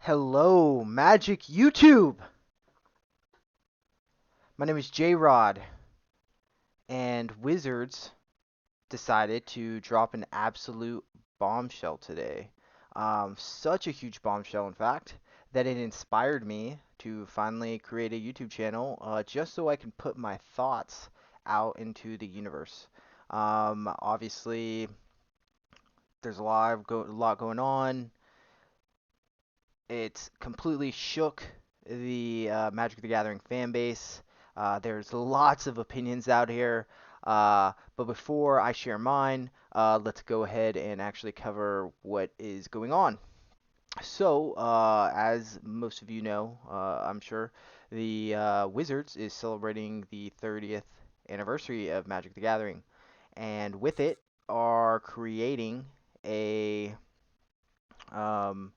Hello, Magic YouTube! My name is J-Rod, and Wizards decided to drop an absolute bombshell today. Such a huge bombshell, in fact, that it inspired me to finally create a YouTube channel just so I can put my thoughts out into the universe. Obviously, there's a lot going on. It's completely shook the Magic the Gathering fan base. There's lots of opinions out here. But before I share mine, let's go ahead and actually cover what is going on. So, as most of you know, I'm sure, the Wizards is celebrating the 30th anniversary of Magic the Gathering. And with it, are creating a um,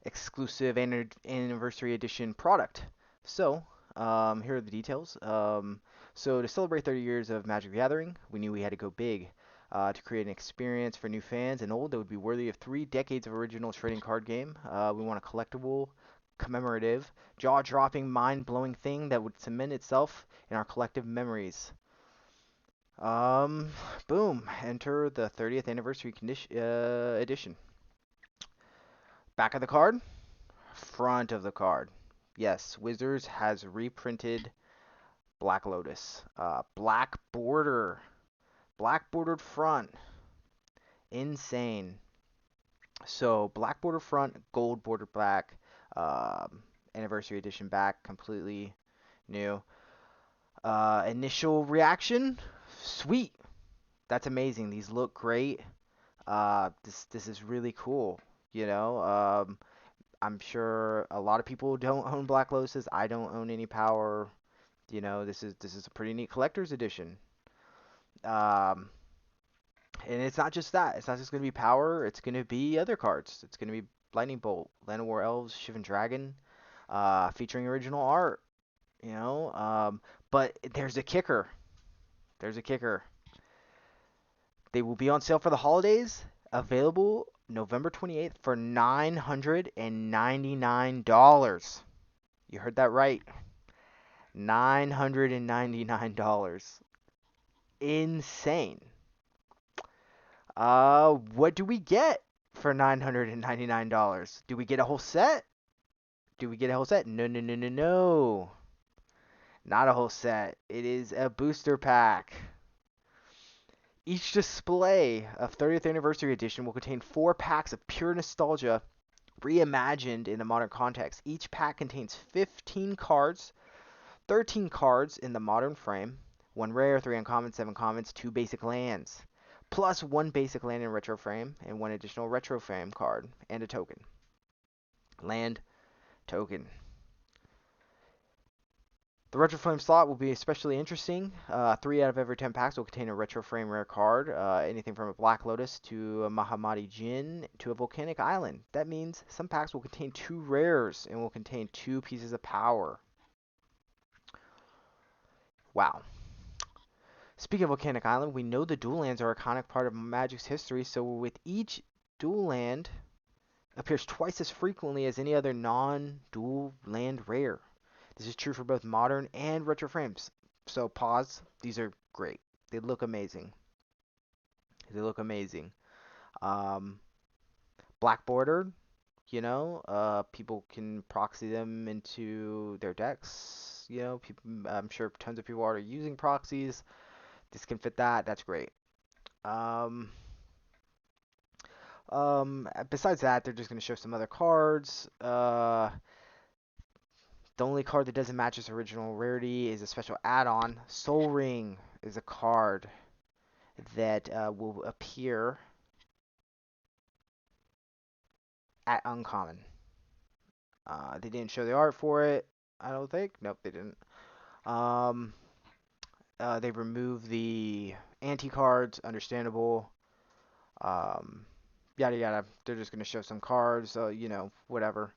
exclusive anniversary edition product. So, here are the details. So, to celebrate 30 years of Magic the Gathering, we knew we had to go big. To create an experience for new fans and old that would be worthy of 3 decades of original trading card game. We want a collectible, commemorative, jaw-dropping, mind-blowing thing that would cement itself in our collective memories. Um, Boom. Enter the 30th anniversary edition. Back of the card, front of the card. Yes, Wizards has reprinted Black Lotus. Black bordered front. Insane. So black border front, gold border back, anniversary edition back, completely new. Initial reaction, sweet. That's amazing. These look great. This is really cool. You know, I'm sure a lot of people don't own Black Lotuses. I don't own any power. You know, this is a pretty neat collector's edition. Um, and it's not just that. It's not just going to be power. It's going to be other cards. It's going to be Lightning Bolt, Land of War Elves, Shivan Dragon, featuring original art. You know, but there's a kicker. There's a kicker. They will be on sale for the holidays. Available November 28th for $999. You heard that right. $999. Insane. What do we get for $999? Do we get a whole set? Do we get a whole set? No, no, no, no, no. Not a whole set. It is a booster pack. Each display of 30th Anniversary Edition will contain 4 packs of pure nostalgia reimagined in a modern context. Each pack contains 15 cards, 13 cards in the modern frame, 1 rare, 3 uncommon, 7 commons, 2 basic lands, plus 1 basic land in retro frame and 1 additional retro frame card and a token. Land token. The retro frame slot will be especially interesting. 3 out of every 10 packs will contain a retro frame rare card, anything from a Black Lotus to a Mahamati Jin to a Volcanic Island. That means some packs will contain 2 rares and will contain 2 pieces of power. Wow. Speaking of Volcanic Island, we know the dual lands are a iconic part of Magic's history, so with each dual land appears twice as frequently as any other non-dual land rare. This is true for both modern and retro frames. So pause. These are great. They look amazing. They look amazing. Um, Black bordered, people can proxy them into their decks. I'm sure tons of people are using proxies. This can fit that. That's great. Um, Besides that, they're just going to show some other cards. The only card that doesn't match its original rarity is a special add-on. Soul Ring is a card that will appear at uncommon. They didn't show the art for it, I don't think. Nope, they didn't. Um, they removed the anti cards, understandable. Um, Yada yada. They're just gonna show some cards, whatever.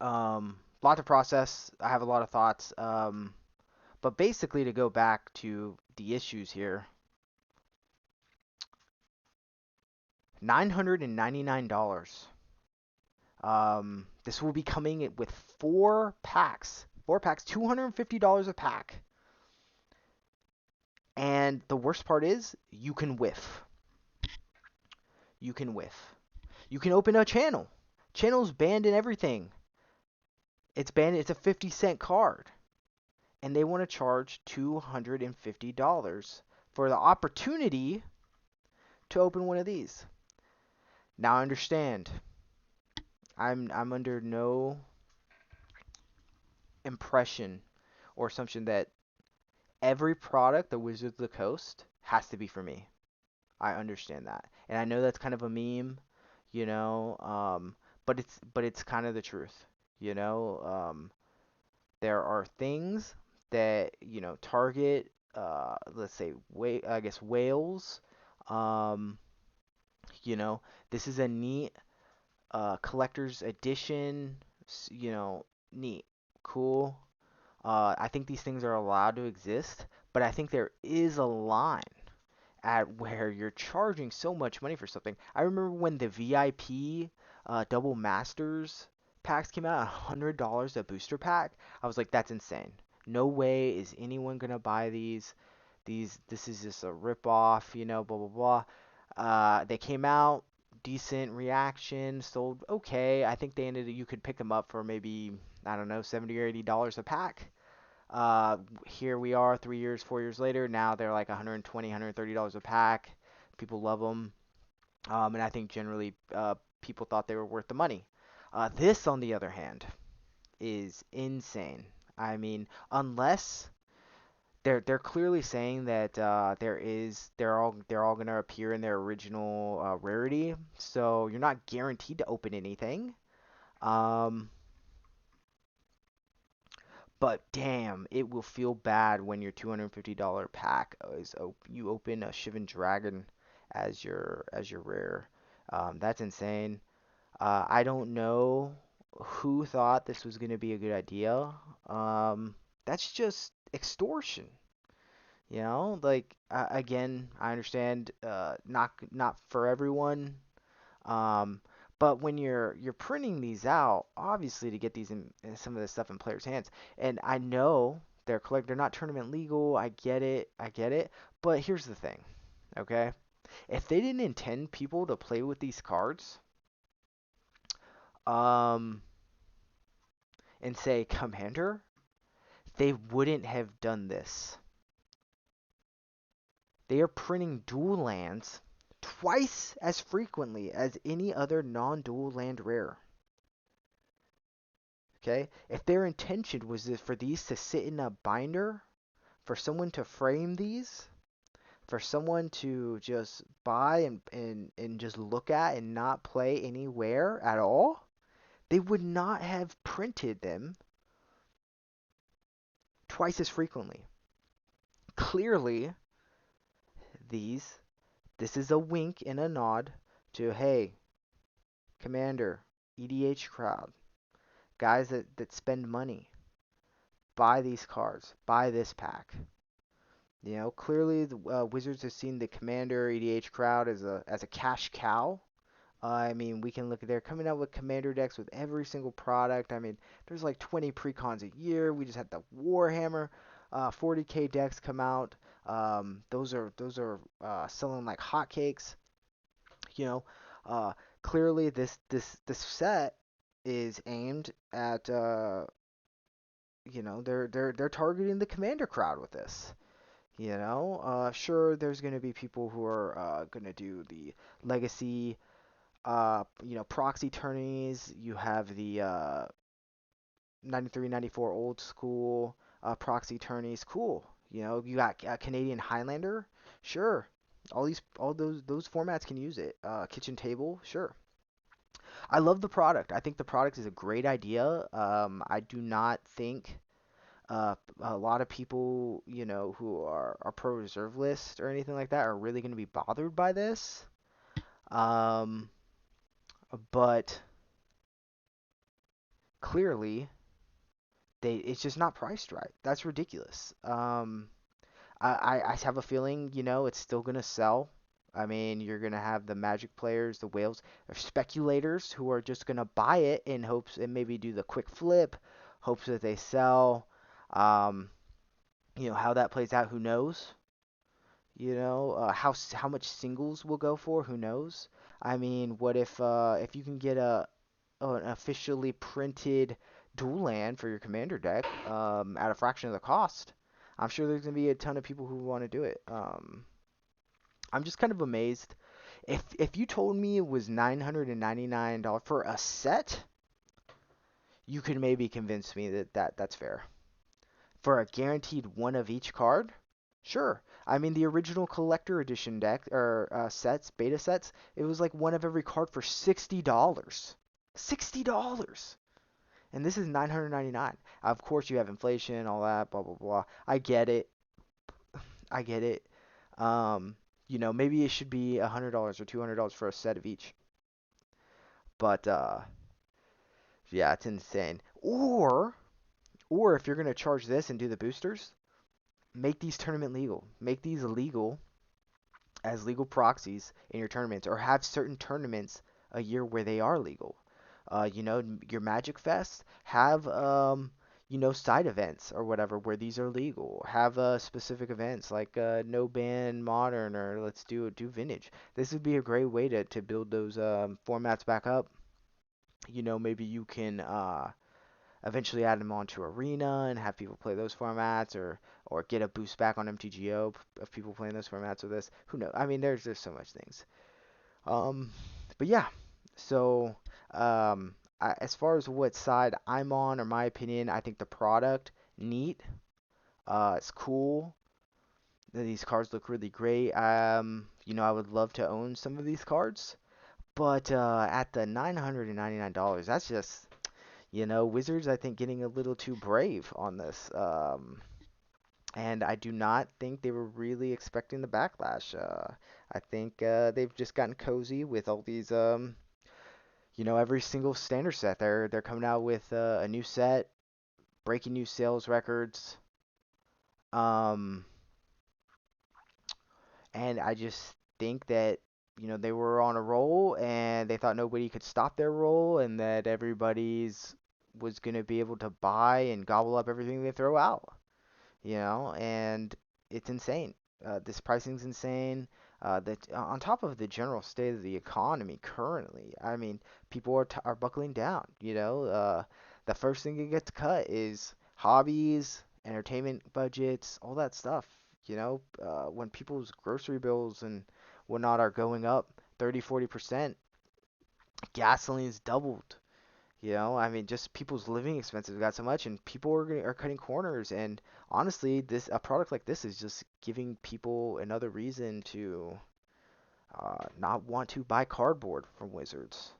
Lot to process. I have a lot of thoughts. But basically, to go back to the issues here, $999. This will be coming with 4 packs. 4 packs, $250 a pack. And the worst part is you can whiff. You can whiff. You can open a channel. Channel's banned and everything. It's banned. It's a 50-cent card. And they want to charge $250 for the opportunity to open one of these. Now understand, I'm under no impression or assumption that every product the Wizards of the Coast has to be for me. I understand that, and I know that's kind of a meme, you know, but it's kind of the truth, you know. There are things that target, let's say, I guess whales. Um, you know, this is a neat collector's edition. Neat, cool. I think these things are allowed to exist, but I think there is a line at where you're charging so much money for something. I remember when the VIP double masters packs came out, $100 a booster pack. I was like, that's insane. No way is anyone gonna buy these. This is just a rip off, blah blah blah. They came out, decent reaction, sold okay. I think you could pick them up for maybe, I don't know, $70 or $80 a pack. Here we are 3 years, 4 years later. Now they're like $120, $130 a pack. People love them. And I think generally people thought they were worth the money. This, on the other hand, is insane. I mean, unless they're clearly saying that they're all gonna appear in their original rarity, so you're not guaranteed to open anything. Um, But damn, it will feel bad when your $250 pack you open a Shivan Dragon as your rare. That's insane. I don't know who thought this was gonna be a good idea. That's just extortion. Like again, I understand not for everyone. Um, but when you're printing these out, obviously to get these in some of this stuff in players' hands, and I know they're not tournament legal. I get it, I get it. But here's the thing, okay? If they didn't intend people to play with these cards, um, and say Commander, they wouldn't have done this. They are printing dual lands twice as frequently as any other non-dual land rare. Okay? If their intention was for these to sit in a binder, for someone to frame these, for someone to just buy and just look at and not play anywhere at all, they would not have printed them twice as frequently. Clearly, these this is a wink and a nod to, hey, Commander, EDH crowd, guys that spend money, buy these cards, buy this pack. Clearly the Wizards have seen the Commander EDH crowd as a cash cow. I mean, we can look at they're coming out with Commander decks with every single product. I mean, there's like 20 precons a year. We just had the Warhammer 40K decks come out. Those are selling like hotcakes. You know, clearly this set is aimed at they're targeting the Commander crowd with this. Sure, there's going to be people who are going to do the legacy, proxy tourneys. You have the 93, 94 old school proxy tourneys. Cool. You got Canadian Highlander. Sure. All those formats can use it. Kitchen table. Sure. I love the product. I think the product is a great idea. I do not think a lot of people, who are pro reserve list or anything like that are really going to be bothered by this. Um, but clearly, it's just not priced right. That's ridiculous. I have a feeling, it's still going to sell. I mean, you're gonna have the Magic players, the whales, or speculators who are just gonna buy it in hopes and maybe do the quick flip, hopes that they sell. Um, how that plays out, who knows? How much singles will go for, who knows? I mean, what if you can get an officially printed dual land for your commander deck at a fraction of the cost? I'm sure there's gonna be a ton of people who want to do it. I'm just kind of amazed. If you told me it was $999 for a set, you could maybe convince me that's fair. For a guaranteed one of each card, sure. I mean, the original collector edition deck or beta sets, it was like one of every card for $60. $60. And this is 999. Of course, you have inflation, all that, blah blah blah. I get it. I get it. Um, maybe it should be $100 or $200 for a set of each. But yeah, it's insane. Or if you're gonna charge this and do the boosters, make these tournament legal. Make these illegal as legal proxies in your tournaments, or have certain tournaments a year where they are legal. Your Magic Fest have side events or whatever where these are legal. Have specific events like no ban modern or let's do vintage. This would be a great way to build those formats back up. Maybe you can eventually add them onto Arena and have people play those formats, or get a boost back on MTGO of people playing those formats with this. Who knows? I mean, there's so much things. Um, but yeah, so as far as what side I'm on, or my opinion, I think the product neat. It's cool. These cards look really great. I would love to own some of these cards, but at the $999, that's just Wizards, I think, getting a little too brave on this. And I do not think they were really expecting the backlash. I think they've just gotten cozy with all these, every single standard set. They're coming out with a new set, breaking new sales records. Um, and I just think that they were on a roll and they thought nobody could stop their roll, and that everybody's was gonna be able to buy and gobble up everything they throw out. And it's insane. This pricing's insane. That on top of the general state of the economy currently, I mean, people are buckling down. The first thing that gets cut is hobbies, entertainment budgets, all that stuff. When people's grocery bills and whatnot are going up 30, 40%, gasoline's doubled. I mean, just people's living expenses got so much, and people are cutting corners. And honestly, this a product like this is just giving people another reason to not want to buy cardboard from Wizards.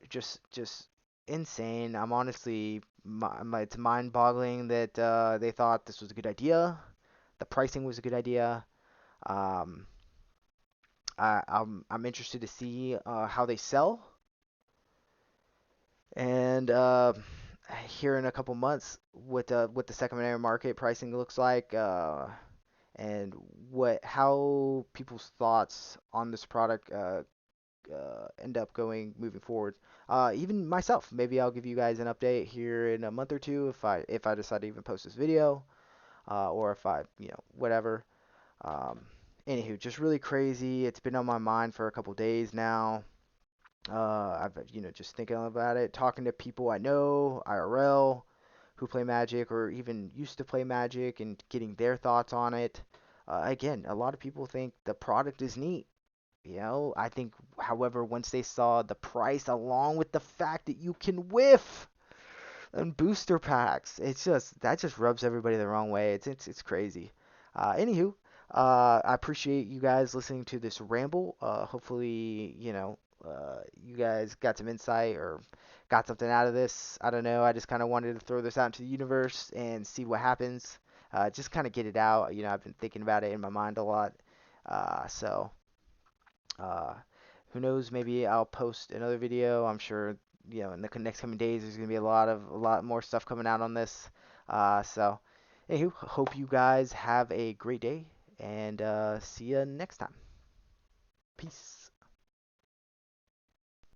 Just insane. I'm honestly, it's mind-boggling that they thought this was a good idea. The pricing was a good idea. Um, I'm interested to see how they sell. And here in a couple months, what the secondary market pricing looks like, and what how people's thoughts on this product end up going moving forward. Even myself, maybe I'll give you guys an update here in a month or two if I decide to even post this video, or if I whatever. Um, Anywho, just really crazy. It's been on my mind for a couple days now. I've just thinking about it, talking to people I know IRL who play Magic or even used to play Magic, and getting their thoughts on it. Again, a lot of people think the product is neat. I think, however, once they saw the price along with the fact that you can whiff and booster packs, that just rubs everybody the wrong way. It's crazy. Anywho, I appreciate you guys listening to this ramble. Hopefully, you guys got some insight or got something out of this. I don't know. I just kind of wanted to throw this out into the universe and see what happens. Just kind of get it out. I've been thinking about it in my mind a lot. So, uh, who knows? Maybe I'll post another video. I'm sure, in the next coming days, there's gonna be a lot more stuff coming out on this. So, anywho, hope you guys have a great day, and see you next time. Peace.